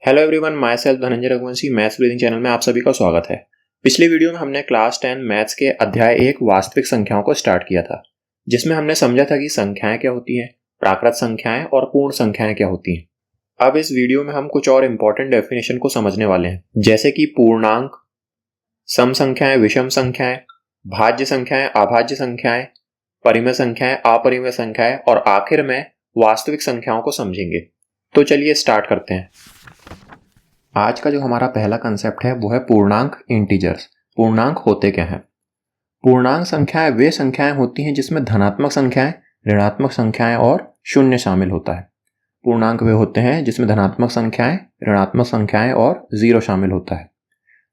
Hello everyone, my self Dhananjay Raghuvanshi maths breathing channel में आप सभी का स्वागत है। पिछली वीडियो में हमने क्लास 10 मैथ्स के अध्याय 1 वास्तविक संख्याओं को स्टार्ट किया था, जिसमें हमने समझा था कि संख्याएं क्या होती हैं, प्राकृत संख्याएं और पूर्ण संख्याएं क्या होती हैं। अब इस वीडियो में हम कुछ और इम्पोर्टेंट डेफिनेशन को समझने वाले हैं, जैसे कि पूर्णांक, सम संख्याएं, विषम संख्याएं, भाज्य संख्याएं, अभाज्य संख्याएं, परिमेय संख्याएं, अपरिमेय संख्याएं और आखिर में वास्तविक संख्याओं को समझेंगे। तो चलिए स्टार्ट करते हैं। आज का जो हमारा पहला कंसेप्ट है वो है पूर्णांक, इंटीजर्स। पूर्णांक होते क्या हैं? पूर्णांक संख्याएं वे संख्याएं होती हैं जिसमें धनात्मक संख्याएं, ऋणात्मक संख्याएं और शून्य शामिल होता है। पूर्णांक वे होते हैं जिसमें धनात्मक संख्याएं, ऋणात्मक संख्याएं और जीरो शामिल होता है।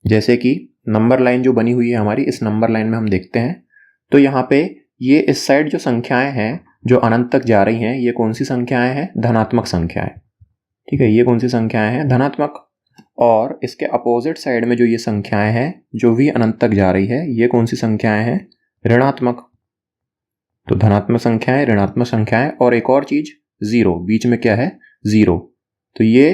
जैसे कि नंबर लाइन जो बनी हुई है हमारी, इस नंबर लाइन में हम देखते हैं तो यहाँ पे ये इस साइड जो संख्याएं हैं जो अनंत तक जा रही हैं, ये कौन सी संख्याएं हैं? धनात्मक संख्याएं। ठीक है, ये कौन सी संख्याएं हैं? धनात्मक। और इसके अपोजिट साइड में जो ये संख्याएं हैं जो भी अनंत तक जा रही है, ये कौन सी संख्याएं हैं? ऋणात्मक। तो धनात्मक संख्याएं, ऋणात्मक संख्याएं और एक और चीज जीरो, बीच में क्या है? जीरो। तो ये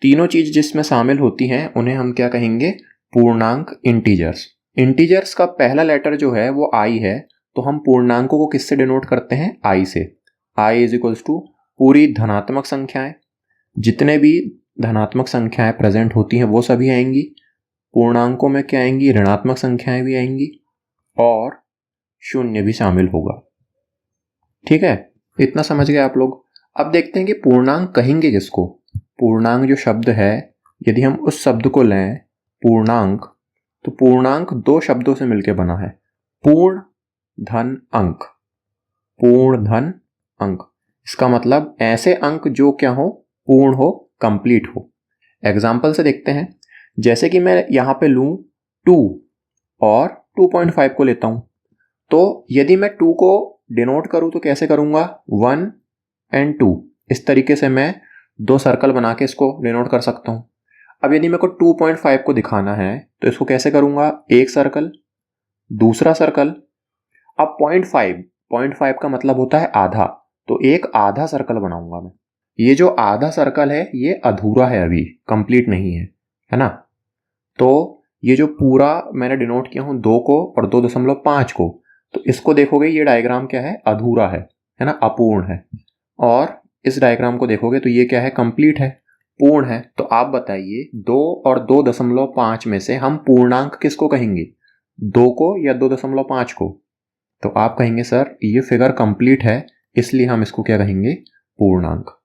तीनों चीज जिसमें शामिल होती हैं उन्हें हम क्या कहेंगे? पूर्णांक, इंटीजर्स। इंटीजर्स का पहला लेटर जो है वो आई है, तो हम पूर्णांकों को किससे डिनोट करते हैं? आई से। आई इज इक्वल्स टू पूरी धनात्मक संख्याएं, जितने भी धनात्मक संख्याएं प्रेजेंट होती हैं वो सभी आएंगी। पूर्णांकों में क्या आएंगी? ऋणात्मक संख्याएं भी आएंगी और शून्य भी शामिल होगा। ठीक है, इतना समझ गए आप लोग। अब देखते हैं कि पूर्णांक कहेंगे किसको। पूर्णांक जो शब्द है, यदि हम उस शब्द को लें पूर्णांक, तो पूर्णांक दो शब्दों से मिलकर बना है, पूर्ण धन अंक। पूर्ण धन अंक, इसका मतलब ऐसे अंक जो क्या हो? पूर्ण हो, कंप्लीट हो। एग्जाम्पल से देखते हैं। जैसे कि मैं यहां पे लूं 2 और 2.5 को लेता हूं, तो यदि मैं 2 को डिनोट करूं तो कैसे करूंगा? 1 एंड 2, इस तरीके से मैं दो सर्कल बना के इसको डिनोट कर सकता हूं। अब यदि मेरे को 2.5 को दिखाना है तो इसको कैसे करूंगा? एक सर्कल, दूसरा सर्कल। अब 0.5 का मतलब होता है आधा, तो एक आधा सर्कल बनाऊंगा मैं। ये जो आधा सर्कल है ये अधूरा है, अभी कंप्लीट नहीं है ना। तो ये जो पूरा मैंने डिनोट किया हूं 2 को और 2.5 को, तो इसको देखोगे ये डायग्राम क्या है? अधूरा है ना, अपूर्ण है। और इस डायग्राम को देखोगे तो ये क्या है? कंप्लीट है, पूर्ण है। तो आप बताइए 2 और 2.5 में से हम पूर्णांक किसको कहेंगे? 2 को या 2.5 को? तो आप कहेंगे सर ये फिगर कंप्लीट है, इसलिए हम इसको क्या कहेंगे? पूर्णांक।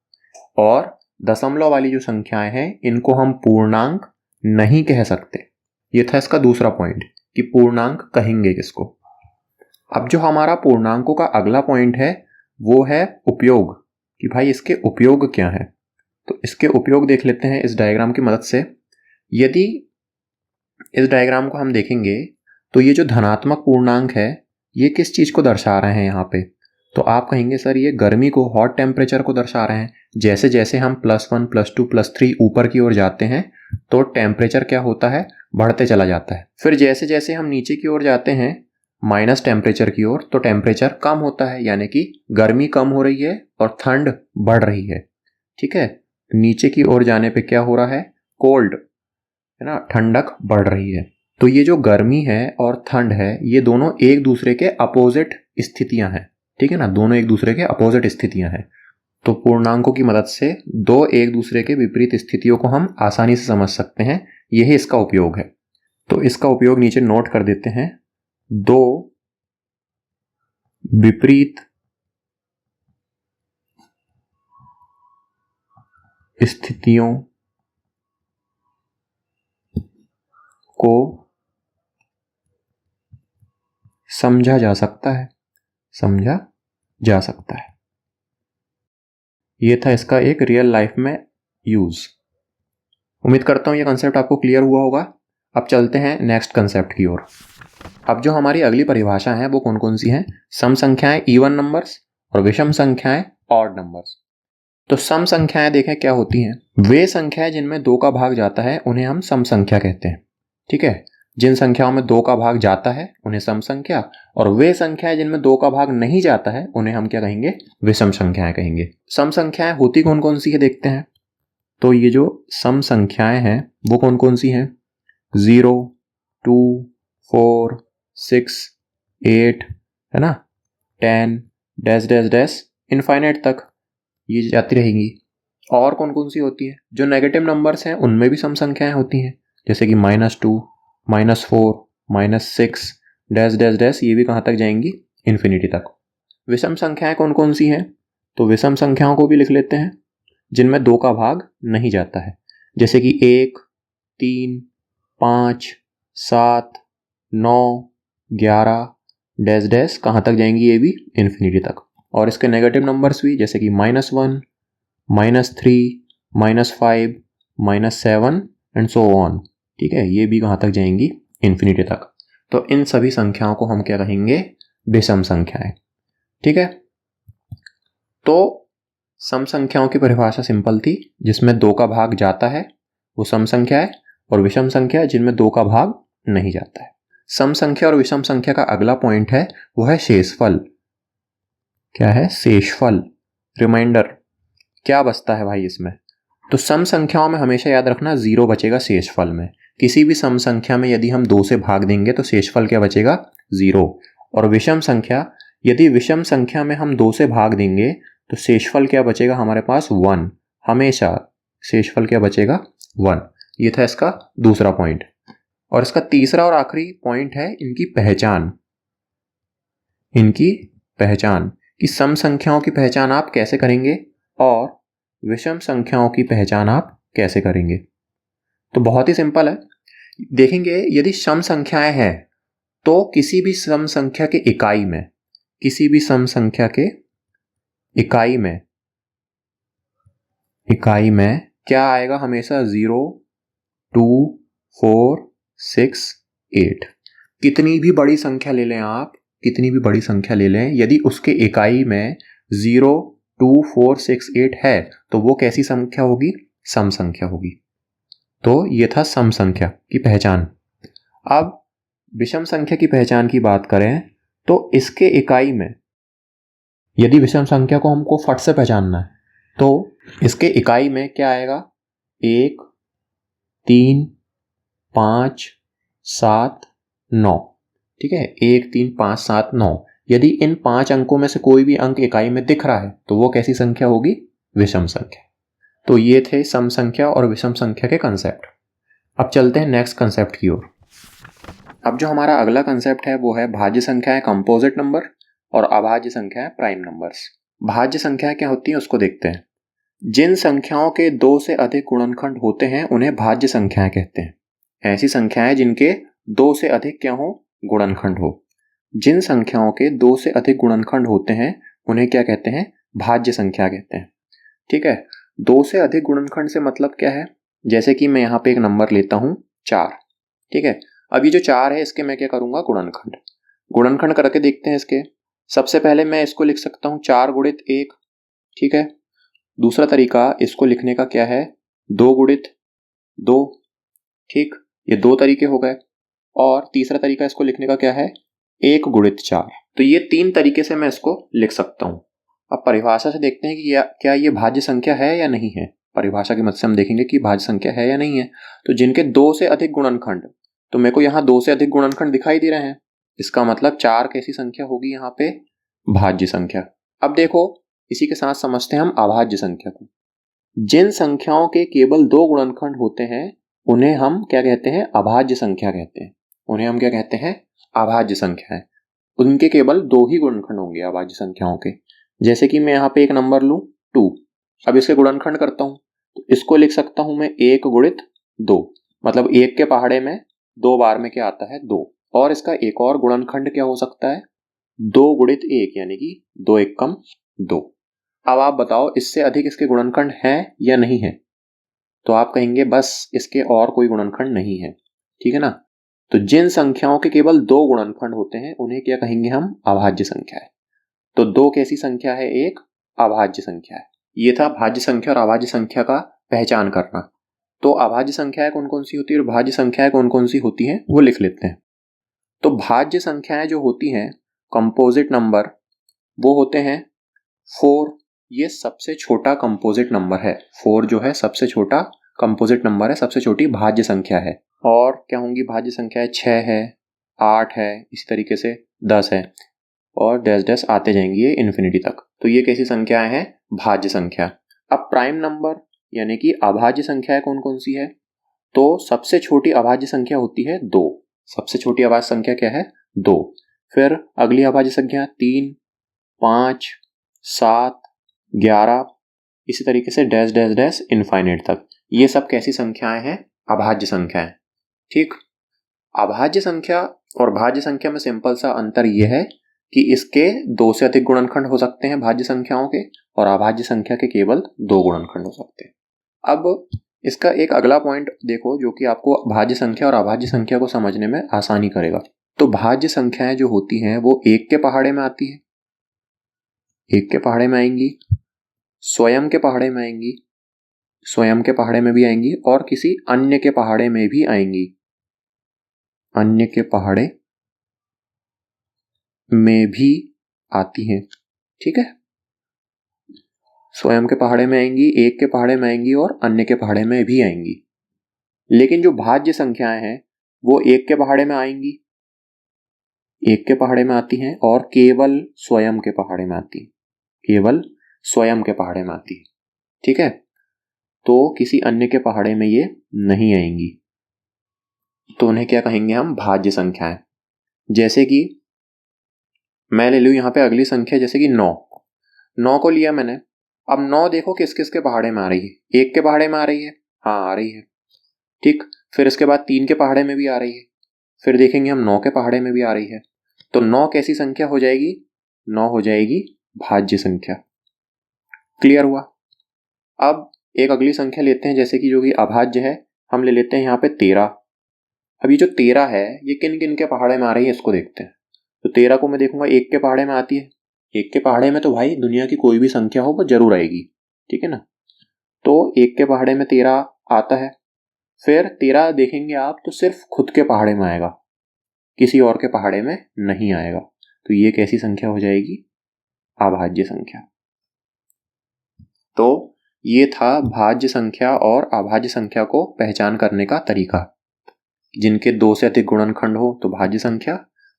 और दशमलव वाली जो संख्याएं हैं इनको हम पूर्णांक नहीं कह सकते। ये था इसका दूसरा पॉइंट कि पूर्णांक कहेंगे किसको। अब जो हमारा पूर्णांकों का अगला पॉइंट है वो है उपयोग, कि भाई इसके उपयोग क्या है। तो इसके उपयोग देख लेते हैं इस डायग्राम की मदद से। यदि इस डायग्राम को हम देखेंगे तो ये जो धनात्मक पूर्णांक है ये किस चीज को दर्शा रहे हैं यहाँ पे? तो आप कहेंगे सर ये गर्मी को, हॉट टेम्परेचर को दर्शा रहे हैं। जैसे जैसे हम +1 +2 +3 ऊपर की ओर जाते हैं तो टेम्परेचर क्या होता है? बढ़ते चला जाता है। फिर जैसे जैसे हम नीचे की ओर जाते हैं माइनस टेम्परेचर की ओर, तो टेम्परेचर कम होता है, यानी कि गर्मी कम हो रही है और ठंड बढ़ रही है। ठीक है, नीचे की ओर जाने पे क्या हो रहा है? कोल्ड, है ना, ठंडक बढ़ रही है। तो ये जो गर्मी है और ठंड है ये दोनों एक दूसरे के अपोजिट स्थितियां हैं। ठीक है ना, दोनों एक दूसरे के अपोजिट स्थितियां हैं। तो पूर्णांकों की मदद से दो एक दूसरे के विपरीत स्थितियों को हम आसानी से समझ सकते हैं। यही इसका उपयोग है। तो इसका उपयोग नीचे नोट कर देते हैं। दो विपरीत स्थितियों को समझा जा सकता है, समझा जा सकता है। ये था इसका एक रियल लाइफ में यूज। उम्मीद करता हूं ये कंसेप्ट आपको क्लियर हुआ होगा। अब चलते हैं नेक्स्ट कंसेप्ट की ओर। अब जो हमारी अगली परिभाषा है वो कौन कौन सी हैं? सम संख्याएं इवन नंबर्स और विषम संख्याएं ऑड नंबर्स। तो सम संख्याएं देखें क्या होती हैं? वे संख्याएं जिनमें 2 का भाग जाता है उन्हें हम सम संख्या कहते हैं। ठीक है, जिन संख्याओं में 2 का भाग जाता है उन्हें सम संख्या, और वे संख्याएं जिनमें 2 का भाग नहीं जाता है उन्हें हम क्या कहेंगे? विषम संख्याएं कहेंगे। सम संख्याएं होती कौन कौन सी है देखते हैं। तो ये जो सम संख्याएं हैं वो कौन कौन सी हैं? 0, 2, 4, 6, 8, है ना, 10, डैश डैश डैश इनफाइनाइट तक ये जाती रहेंगी। और कौन कौन सी होती है? जो नेगेटिव नंबर्स हैं उनमें भी सम संख्याएं होती हैं, जैसे कि -2, -4, -6, डैश डैश डैश, ये भी कहाँ तक जाएंगी? इन्फिनिटी तक। विषम संख्याएं कौन कौन सी हैं? तो विषम संख्याओं को भी लिख लेते हैं जिनमें 2 का भाग नहीं जाता है, जैसे कि 1, 3, 5, 7, 9, 11, डैश डैश, कहाँ तक जाएंगी? ये भी इन्फिनिटी तक। और इसके नेगेटिव नंबर्स भी, जैसे कि -1, -3, -5, -7 एंड सो ऑन। ठीक है, ये भी कहाँ तक जाएंगी? इन्फिनिटी तक। तो इन सभी संख्याओं को हम क्या कहेंगे? विषम संख्याएं। ठीक है, तो सम संख्याओं की परिभाषा सिंपल थी, जिसमें 2 का भाग जाता है वो सम संख्या है, और विषम संख्या जिनमें 2 का भाग नहीं जाता है। सम संख्या और विषम संख्या का अगला पॉइंट है वो है शेषफल। क्या है? शेषफल। रिमाइंडर, क्या बचता है भाई इसमें? तो सम संख्याओं में हमेशा याद रखना 0 बचेगा शेषफल में। किसी भी सम संख्या में यदि हम 2 से भाग देंगे तो शेषफल क्या बचेगा? 0। और विषम संख्या, यदि विषम संख्या में हम 2 से भाग देंगे तो शेषफल क्या बचेगा हमारे पास? 1। हमेशा शेषफल क्या बचेगा? 1। ये था इसका दूसरा पॉइंट। और इसका तीसरा और आखिरी पॉइंट है इनकी पहचान। इनकी पहचान कि सम संख्याओं की पहचान आप कैसे करेंगे और विषम संख्याओं की पहचान आप कैसे करेंगे। तो बहुत ही सिंपल है। देखेंगे, यदि सम संख्याएं हैं तो किसी भी सम संख्या के इकाई में, किसी भी सम संख्या के इकाई में क्या आएगा? हमेशा 0, 2, 4, 6, 8। कितनी भी बड़ी संख्या ले लें आप, कितनी भी बड़ी संख्या ले लें, यदि उसके इकाई में 0, 2, 4, 6, 8 है तो वो कैसी संख्या होगी? सम संख्या होगी। तो ये था सम संख्या की पहचान। अब विषम संख्या की पहचान की बात करें तो इसके इकाई में, यदि विषम संख्या को हमको फट से पहचानना है तो इसके इकाई में क्या आएगा? 1, 3, 5, 7, 9। ठीक है, 1, 3, 5, 7, 9। यदि इन 5 अंकों में से कोई भी अंक इकाई में दिख रहा है तो वो कैसी संख्या होगी? विषम संख्या। तो ये थे सम संख्या और विषम संख्या के कंसेप्ट। अब चलते हैं नेक्स्ट कंसेप्ट की ओर। अब जो हमारा अगला कंसेप्ट है वो है भाज्य संख्याएं कंपोजिट नंबर और अभाज्य संख्याएं प्राइम नंबर्स। भाज्य संख्याएं क्या होती हैं उसको देखते हैं। जिन संख्याओं के 2 से अधिक गुणनखंड होते हैं उन्हें भाज्य संख्याएं कहते हैं। ऐसी संख्याएं जिनके 2 से अधिक क्या हो? गुणनखंड हो। जिन संख्याओं के 2 से अधिक गुणनखंड होते हैं उन्हें क्या कहते हैं? भाज्य संख्या कहते हैं। ठीक है, 2 से अधिक गुणनखंड से मतलब क्या है? जैसे कि मैं यहाँ पे एक नंबर लेता हूँ 4। ठीक है, अब ये जो 4 है इसके मैं क्या करूंगा? गुणनखंड करके देखते हैं इसके। सबसे पहले मैं इसको लिख सकता हूँ 4 गुणित 1। ठीक है, दूसरा तरीका इसको लिखने का क्या है? 2 गुणित 2। ठीक, ये 2 तरीके हो गए। और तीसरा तरीका इसको लिखने का क्या है? 1 गुणित 4। तो ये 3 तरीके से मैं इसको लिख सकता हूँ। अब परिभाषा से देखते हैं कि क्या ये भाज्य संख्या है या नहीं है। परिभाषा की मदद से हम देखेंगे कि भाज्य संख्या है या नहीं है। तो जिनके 2 से अधिक गुणनखंड, तो मेरे को यहाँ 2 से अधिक गुणनखंड दिखाई दे रहे हैं, इसका मतलब 4 कैसी संख्या होगी यहाँ पे? भाज्य संख्या। अब देखो, इसी के साथ समझते हैं हम अभाज्य संख्या को। जिन संख्याओं के केवल 2 गुणनखंड होते हैं उन्हें हम क्या कहते हैं? अभाज्य संख्या कहते हैं। उन्हें हम क्या कहते हैं? अभाज्य संख्या है। उनके केवल 2 ही गुणनखंड होंगे अभाज्य संख्याओं के। जैसे कि मैं यहाँ पे एक नंबर लूं 2। अब इसके गुणनखंड करता हूं तो इसको लिख सकता हूं मैं 1 गुणित 2। मतलब 1 के पहाड़े में 2 बार में क्या आता है? 2। और इसका एक और गुणनखंड क्या हो सकता है? 2 गुणित 1, यानी कि 2 एकम 2। अब आप बताओ इससे अधिक इसके गुणनखंड हैं या नहीं है? तो आप कहेंगे बस इसके और कोई गुणनखंड नहीं है। ठीक है ना। तो जिन संख्याओं के केवल 2 गुणनखंड होते हैं उन्हें क्या कहेंगे हम? अभाज्य संख्या है। तो 2 कैसी संख्या है? एक अभाज्य संख्या है। ये था भाज्य संख्या और अभाज्य संख्या का पहचान करना। तो अभाज्य संख्याएं कौन कौन सी होती है और भाज्य संख्याएं कौन कौन सी होती हैं वो लिख लेते हैं। तो भाज्य संख्याएं जो होती हैं कंपोजिट नंबर, वो होते हैं 4, ये सबसे छोटा कंपोजिट नंबर है। 4 जो है सबसे छोटा कंपोजिट नंबर है, सबसे छोटी भाज्य संख्या है। और क्या होंगी भाज्य संख्या? 6 है, 8 है, इसी तरीके से 10 है और डैश डैश आते जाएंगी ये इन्फिनिटी तक। तो ये कैसी संख्याएं हैं? भाज्य संख्या। अब प्राइम नंबर यानी कि अभाज्य संख्याएं कौन कौन सी है? तो सबसे छोटी अभाज्य संख्या होती है 2। सबसे छोटी अभाज्य संख्या क्या है? 2। फिर अगली अभाज्य संख्या 3, 5, 7, 11, इसी तरीके से डैश डैश डैश इनफाइनाइट तक। ये सब कैसी संख्याएं हैं? अभाज्य संख्याएं। ठीक। अभाज्य संख्या और भाज्य संख्या में सिंपल सा अंतर यह है कि इसके 2 से अधिक गुणनखंड हो सकते हैं भाज्य संख्याओं के, और अभाज्य संख्या के केवल 2 गुणनखंड हो सकते हैं। अब इसका एक अगला पॉइंट देखो जो कि आपको भाज्य संख्या और अभाज्य संख्या को समझने में आसानी करेगा। तो भाज्य संख्याएं जो होती हैं वो 1 के पहाड़े में आती है, 1 के पहाड़े में आएंगी, स्वयं के पहाड़े में आएंगी, स्वयं के पहाड़े में भी आएंगी, और किसी अन्य के पहाड़े में भी आएंगी, अन्य के पहाड़े में भी आती हैं। ठीक है, स्वयं के पहाड़े में आएंगी, 1 के पहाड़े में आएंगी और अन्य के पहाड़े में भी आएंगी। लेकिन जो भाज्य संख्याएं हैं वो 1 के पहाड़े में आएंगी, 1 के पहाड़े में आती हैं और केवल स्वयं के पहाड़े में आती है, केवल स्वयं के पहाड़े में आती है। ठीक है, तो किसी अन्य के पहाड़े में ये नहीं आएंगी, तो उन्हें क्या कहेंगे हम? भाज्य संख्याएं। जैसे कि मैं ले लूं यहाँ पे अगली संख्या, जैसे कि 9। 9 को लिया मैंने। अब 9 देखो किस किस के पहाड़े में आ रही है? 1 के पहाड़े में आ रही है, हाँ आ रही है। ठीक, फिर इसके बाद 3 के पहाड़े में भी आ रही है, फिर देखेंगे हम 9 के पहाड़े में भी आ रही है। तो 9 कैसी संख्या हो जाएगी? 9 हो जाएगी भाज्य संख्या। क्लियर हुआ? अब एक अगली संख्या लेते हैं, जैसे कि जो कि अभाज्य है, हम ले लेते हैं यहाँ पे 13। अब ये जो 13 है ये किन किन के पहाड़े में आ रही है इसको देखते हैं। तो 13 को मैं देखूंगा 1 के पहाड़े में आती है, 1 के पहाड़े में तो भाई दुनिया की कोई भी संख्या हो वो जरूर आएगी। ठीक है ना, तो 1 के पहाड़े में 13 आता है। फिर 13 देखेंगे आप तो सिर्फ खुद के पहाड़े में आएगा, किसी और के पहाड़े में नहीं आएगा। तो ये कैसी संख्या हो जाएगी? अभाज्य संख्या। तो ये था भाज्य संख्या और अभाज्य संख्या को पहचान करने का तरीका। जिनके 2 से अधिक गुणनखंड हो तो भाज्य संख्या,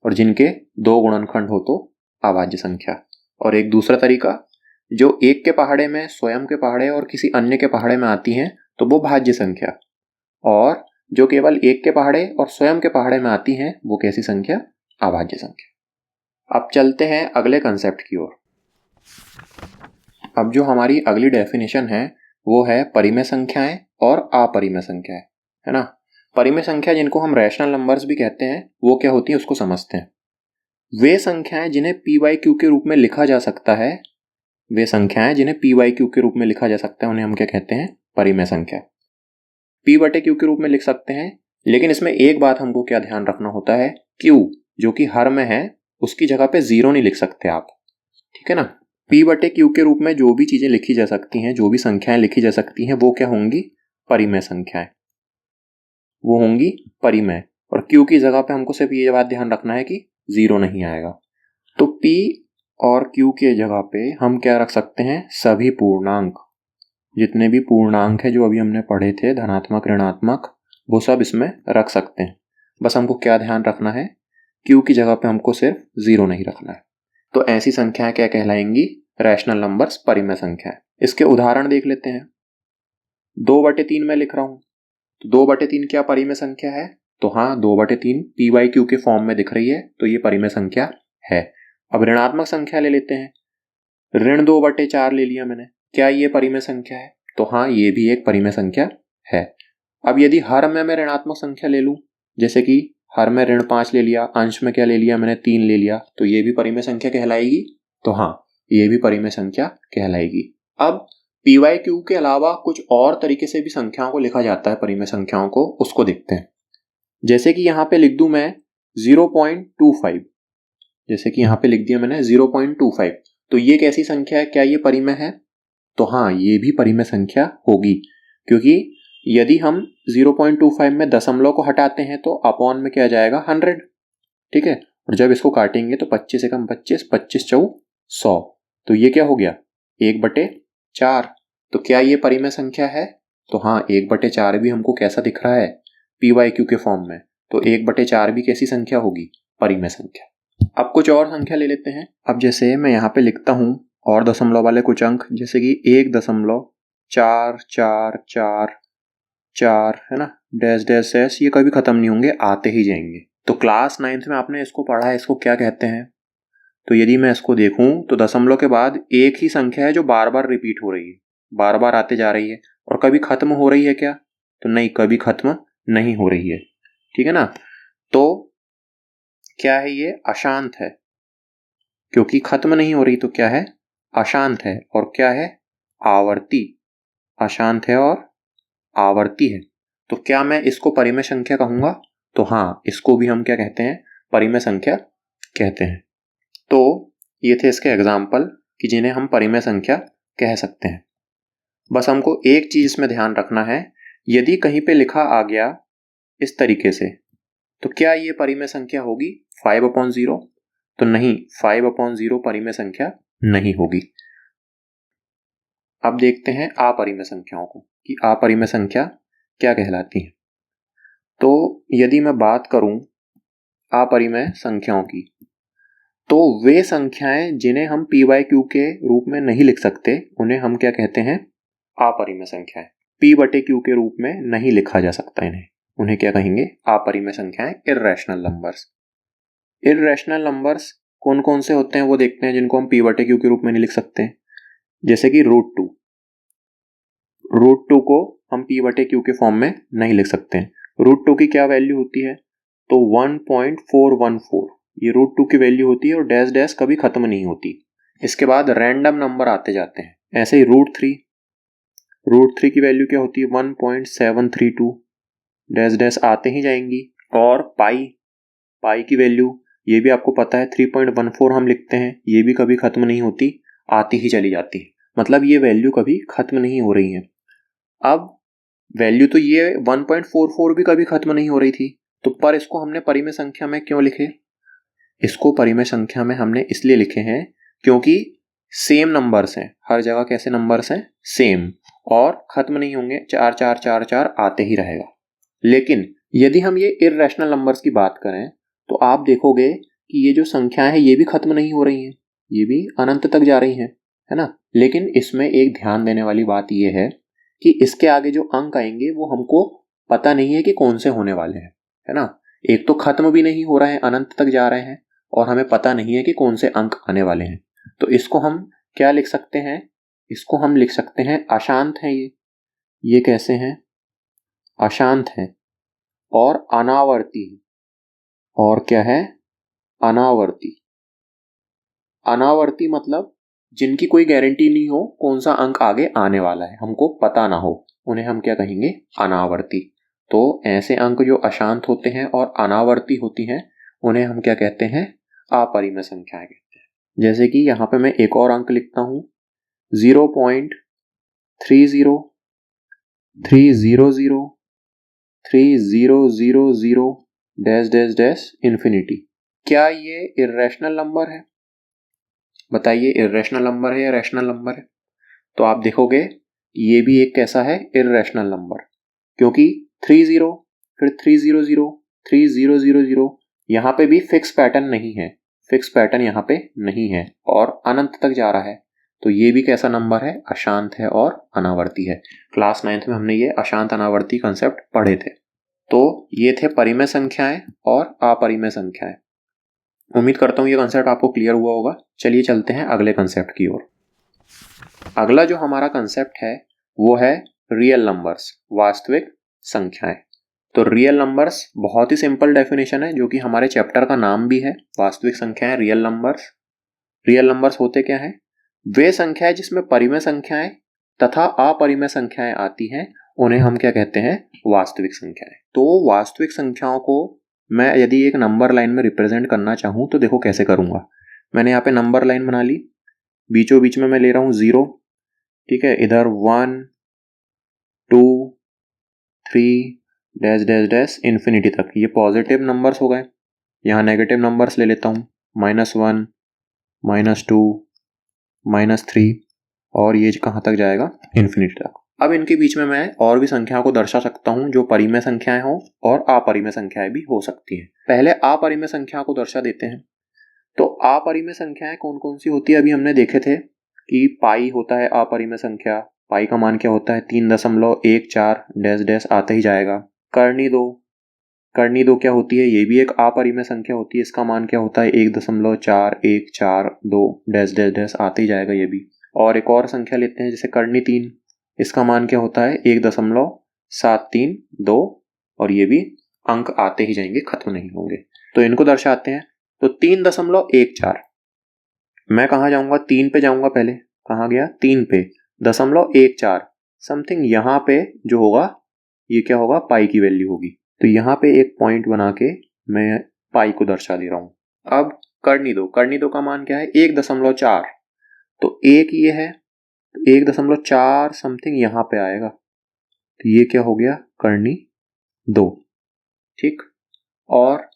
और जिनके 2 गुणनखंड हो तो अभाज्य संख्या। और एक दूसरा तरीका, जो 1 के पहाड़े में, स्वयं के पहाड़े और किसी अन्य के पहाड़े में आती हैं तो वो भाज्य संख्या, और जो केवल 1 के पहाड़े और स्वयं के पहाड़े में आती हैं वो कैसी संख्या? अभाज्य संख्या। अब चलते हैं अगले कंसेप्ट की ओर। अब जो हमारी अगली डेफिनेशन है वो है परिमेय संख्याएं और अपरिमेय संख्याएं, है ना। परिमेय संख्या जिनको हम रैशनल नंबर्स भी कहते हैं वो क्या होती है उसको समझते हैं। वे संख्याएं जिन्हें p/q के रूप में लिखा जा सकता है, वे संख्याएं जिन्हें p/q के रूप में लिखा जा सकता है उन्हें हम क्या कहते हैं? परिमेय संख्या। p/q के रूप में लिख सकते हैं, लेकिन इसमें एक बात हमको क्या ध्यान रखना होता है, q जो कि हर में है उसकी जगह पे 0 नहीं लिख सकते आप। ठीक है ना, p/q के रूप में जो भी चीजें लिखी जा सकती हैं, जो भी संख्याएं लिखी जा सकती हैं वो क्या होंगी? परिमेय संख्याएं, वो होंगी परिमेय। और q की जगह पे हमको सिर्फ ये बात ध्यान रखना है कि 0 नहीं आएगा। तो p और q के जगह पे हम क्या रख सकते हैं? सभी पूर्णांक, जितने भी पूर्णांक है जो अभी हमने पढ़े थे, धनात्मक ऋणात्मक, वो सब इसमें रख सकते हैं। बस हमको क्या ध्यान रखना है? q की जगह पे हमको सिर्फ 0 नहीं रखना है। तो ऐसी संख्याएं क्या कहलाएंगी? रैशनल नंबर्स, परिमेय संख्याएं। इसके उदाहरण देख लेते हैं। 2/3 में लिख रहा हूं, तो 2/3 क्या परिमेय संख्या है? तो हाँ, 2/3 p/q के फॉर्म में दिख रही है, तो ये परिमेय संख्या है। अब ऋणात्मक संख्या ले लेते हैं, ऋण 2/4 ले लिया मैंने, क्या ये परिमेय संख्या है? तो हाँ, ये भी एक परिमेय संख्या है। अब यदि हर में मैं ऋणात्मक संख्या ले लूं, जैसे कि हर में ऋण 5 ले लिया, अंश में क्या ले लिया मैंने? 3 ले लिया, तो ये भी परिमेय संख्या कहलाएगी। तो हाँ, ये भी परिमेय संख्या कहलाएगी। अब p/q के अलावा कुछ और तरीके से भी संख्याओं को लिखा जाता है, परिमेय संख्याओं को, उसको देखते हैं। जैसे कि यहाँ पे लिख दूं मैं 0.25, जैसे कि यहाँ पे लिख दिया मैंने 0.25, तो ये कैसी संख्या है? क्या ये परिमेय है? तो हाँ, ये भी परिमेय संख्या होगी, क्योंकि यदि हम 0.25 में दशमलव को हटाते हैं तो अपॉन में क्या जाएगा? 100। ठीक है, और जब इसको काटेंगे तो 25 एकम 25, 25 चौ 100, तो ये क्या हो गया? 1/4। तो क्या ये परिमेय संख्या है? तो हाँ, 1/4 भी हमको कैसा दिख रहा है? PYQ के फॉर्म में। तो 1/4 भी कैसी संख्या होगी? परिमेय संख्या। अब कुछ और संख्या ले लेते हैं। अब जैसे मैं यहाँ पे लिखता हूँ और दशमलव वाले कुछ अंक, जैसे कि 1.44444 है ना, डैश डैश डैश, ये कभी खत्म नहीं होंगे, आते ही जाएंगे। तो क्लास 9th में आपने इसको पढ़ा है, इसको क्या कहते हैं? तो यदि मैं इसको देखूं तो दशमलव के बाद एक ही संख्या है जो बार बार रिपीट हो रही है, बार बार आते जा रही है, और कभी खत्म हो रही है क्या? तो नहीं, कभी खत्म नहीं हो रही है। ठीक है ना? तो क्या है ये? अशांत है, क्योंकि खत्म नहीं हो रही तो क्या है? अशांत है। और क्या है? आवर्ती। अशांत है और आवर्ती है। तो क्या मैं इसको परिमेय संख्या कहूंगा? तो हाँ, इसको भी हम क्या कहते हैं? परिमेय संख्या कहते हैं। तो ये थे इसके एग्जाम्पल कि जिन्हें हम परिमेय संख्या कह सकते हैं। बस हमको एक चीज इसमें ध्यान रखना है, यदि कहीं पे लिखा आ गया इस तरीके से, तो क्या ये परिमेय संख्या होगी 5/0? तो नहीं, 5/0 परिमेय संख्या नहीं होगी। अब देखते हैं अपरिमेय संख्याओं को कि अपरिमेय संख्या क्या कहलाती है। तो यदि मैं बात करूं अपरिमेय संख्याओं की, तो वे संख्याएं जिन्हें हम PYQ के रूप में नहीं लिख सकते, उन्हें हम क्या कहते हैं? अपरिमेय संख्याएं। P/Q के रूप में नहीं लिखा जा सकता इन्हें, उन्हें क्या कहेंगे? अपरिमेय संख्याएं, इर्रेशनल नंबर्स। इर्रेशनल नंबर्स कौन कौन से होते हैं वो देखते हैं, जिनको हम P/Q के रूप में नहीं लिख सकते। जैसे कि √2। √2 को हम P/Q के फॉर्म में नहीं लिख सकते। √2 की क्या वैल्यू होती है? तो 1.414, ये √2 की वैल्यू होती है, और डैश डैश कभी खत्म नहीं होती। इसके बाद रैंडम नंबर आते जाते हैं। ऐसे ही √3 की वैल्यू क्या होती है? 1.732, डैश डैश आते ही जाएंगी। और पाई की वैल्यू, ये भी आपको पता है, 3.14 हम लिखते हैं, ये भी कभी खत्म नहीं होती, आती ही चली जाती है। मतलब ये वैल्यू कभी खत्म नहीं हो रही है। अब वैल्यू तो ये 1.44 भी कभी खत्म नहीं हो रही थी, तो पर इसको हमने परिमेय संख्या में क्यों लिखे? इसको परिमेय संख्या में हमने इसलिए लिखे हैं क्योंकि सेम नंबर्स हैं, हर जगह कैसे नंबर्स हैं? सेम, और खत्म नहीं होंगे, 4 4 4 4 आते ही रहेगा। लेकिन यदि हम ये इर्रेशनल नंबर्स की बात करें, तो आप देखोगे कि ये जो संख्याएं हैं ये भी खत्म नहीं हो रही हैं, ये भी अनंत तक जा रही हैं, है ना? लेकिन इसमें एक ध्यान देने वाली बात ये है कि इसके आगे जो अंक आएंगे वो हमको पता नहीं है कि कौन से होने वाले हैं, है ना? एक तो खत्म भी नहीं हो रहा है, अनंत तक जा रहे हैं, और हमें पता नहीं है कि कौन से अंक आने वाले हैं। तो इसको हम क्या लिख सकते हैं? इसको हम लिख सकते हैं अशांत है ये कैसे हैं? अशांत है और अनावर्ती है। और क्या है? अनावर्ती। अनावर्ती मतलब जिनकी कोई गारंटी नहीं हो कौन सा अंक आगे आने वाला है, हमको पता ना हो, उन्हें हम क्या कहेंगे? अनावर्ती। तो ऐसे अंक जो अशांत होते हैं और अनावर्ती होती हैं, उन्हें हम क्या कहते हैं? अपरिमेय संख्याएं कहते हैं। जैसे कि यहाँ पे मैं एक और अंक लिखता हूँ, 0.303003000 डैश डैश डैश इन्फिनिटी। क्या ये इर्रेशनल नंबर है? बताइए, इर्रेशनल नंबर है या रैशनल नंबर है? तो आप देखोगे ये भी एक कैसा है? इर्रेशनल नंबर, क्योंकि 30 फिर 300 यहाँ पे भी फिक्स पैटर्न नहीं है, फिक्स पैटर्न यहाँ पे नहीं है, और अनंत तक जा रहा है। तो ये भी कैसा नंबर है? अशांत है और अनावर्ती है। क्लास 9th में हमने ये अशांत अनावर्ती कंसेप्ट पढ़े थे। तो ये थे परिमेय संख्याएं और अपरिमेय संख्याएं। उम्मीद करता हूँ ये कंसेप्ट आपको क्लियर हुआ होगा। चलिए चलते हैं अगले कंसेप्ट की ओर। अगला जो हमारा कंसेप्ट है वो है रियल नंबर्स, वास्तविक संख्याएं। तो रियल नंबर्स बहुत ही सिंपल डेफिनेशन है, जो कि हमारे चैप्टर का नाम भी है, वास्तविक संख्याएं, रियल नंबर्स। रियल नंबर्स होते क्या हैं? वे संख्याएं जिसमें परिमेय संख्याएं तथा अपरिमेय संख्याएं आती हैं, उन्हें हम क्या कहते हैं? वास्तविक संख्याएं। तो वास्तविक संख्याओं को मैं यदि एक नंबर लाइन में रिप्रेजेंट करना चाहूं तो देखो कैसे करूंगा। मैंने यहाँ पे नंबर लाइन बना ली, बीचों बीच में मैं ले रहा हूं 0, ठीक है, इधर 1 2 3 डैश डैश डैश इन्फिनिटी तक, ये पॉजिटिव नंबर्स हो गए। यहाँ नेगेटिव नंबर्स ले लेता हूँ, -1 -2 -3, और ये कहाँ तक जाएगा, इन्फिनिटी तक। अब इनके बीच में मैं और भी संख्याओं को दर्शा सकता हूँ जो परिमेय संख्याएं हों और अपरिमेय संख्याएं भी हो सकती हैं। पहले अपरिमेय संख्या को दर्शा देते हैं। तो अपरिमेय संख्याएं कौन कौन सी होती है, अभी हमने देखे थे कि पाई होता है अपरिमेय संख्या। पाई का मान क्या होता है, 3.14 डैश डैश आते ही जाएगा। कर्णी दो क्या होती है, ये भी एक अपरिमेय संख्या होती है। इसका मान क्या होता है, 1.4142 डैश डैश डैश आते ही जाएगा ये भी। और एक और संख्या लेते हैं जैसे कर्णी 3, इसका मान क्या होता है 1.732 और ये भी अंक आते ही जाएंगे, खत्म नहीं होंगे। तो इनको दर्शाते हैं। तो 3.14, मैं कहाँ जाऊंगा, 3 पे जाऊंगा पहले। कहाँ गया, 3 पे, 0.14 समथिंग यहाँ पे जो होगा ये क्या होगा, पाई की वैल्यू होगी। तो यहाँ पे एक पॉइंट बना के मैं पाई को दर्शा दे रहा हूँ। अब कर्णी दो का मान क्या है, 1.4, तो एक ये है, 1.4 समथिंग यहाँ पे आएगा। तो ये क्या हो गया, कर्णी 2, ठीक। और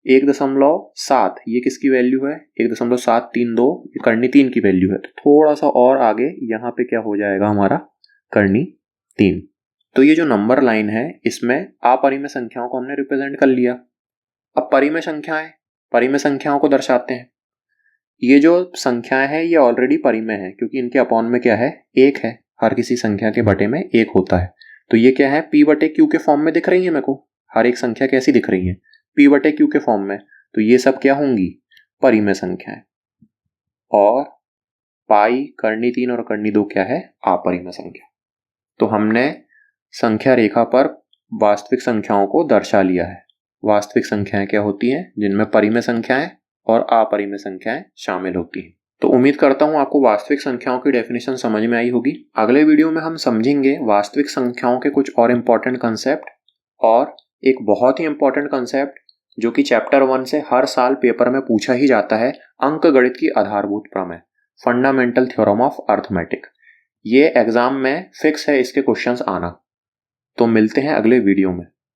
1.7 ये किसकी वैल्यू है, 1.732 ये कर्णी 3 की वैल्यू है। तो थोड़ा सा और आगे यहाँ पे क्या हो जाएगा हमारा, कर्णी 3। तो ये जो नंबर लाइन है इसमें अपरिमेय संख्याओं को हमने रिप्रेजेंट कर लिया। अब परिमेय संख्याओं को दर्शाते हैं। ये जो संख्याएं हैं ये ऑलरेडी परिमेय है क्योंकि इनके अपॉन में क्या है, 1 है। हर किसी संख्या के बटे में 1 होता है। तो ये क्या है, p/q के फॉर्म में दिख रही है मेरे को। हर एक संख्या कैसी दिख रही है, p/q के फॉर्म में। तो ये सब क्या होंगी, परिमेय संख्याएं। और पाई, कर्णी 3 और कर्णी 2 क्या है, अपरिमेय संख्या। तो हमने संख्या रेखा पर वास्तविक संख्याओं को दर्शा लिया है। वास्तविक संख्याएं क्या होती हैं, जिनमें परिमेय संख्याएं और अपरिमेय संख्याएं शामिल होती हैं। तो उम्मीद करता हूं आपको वास्तविक संख्याओं की डेफिनेशन समझ में आई होगी। अगले वीडियो में हम समझेंगे वास्तविक संख्याओं के कुछ और इम्पोर्टेंट कंसेप्ट और एक बहुत ही इम्पोर्टेंट कंसेप्ट जो कि चैप्टर 1 से हर साल पेपर में पूछा ही जाता है, अंकगणित की आधारभूत प्रमेय, फंडामेंटल थ्योरम ऑफ अर्थमेटिक। ये एग्जाम में फिक्स है इसके क्वेश्चंस आना। तो मिलते हैं अगले वीडियो में।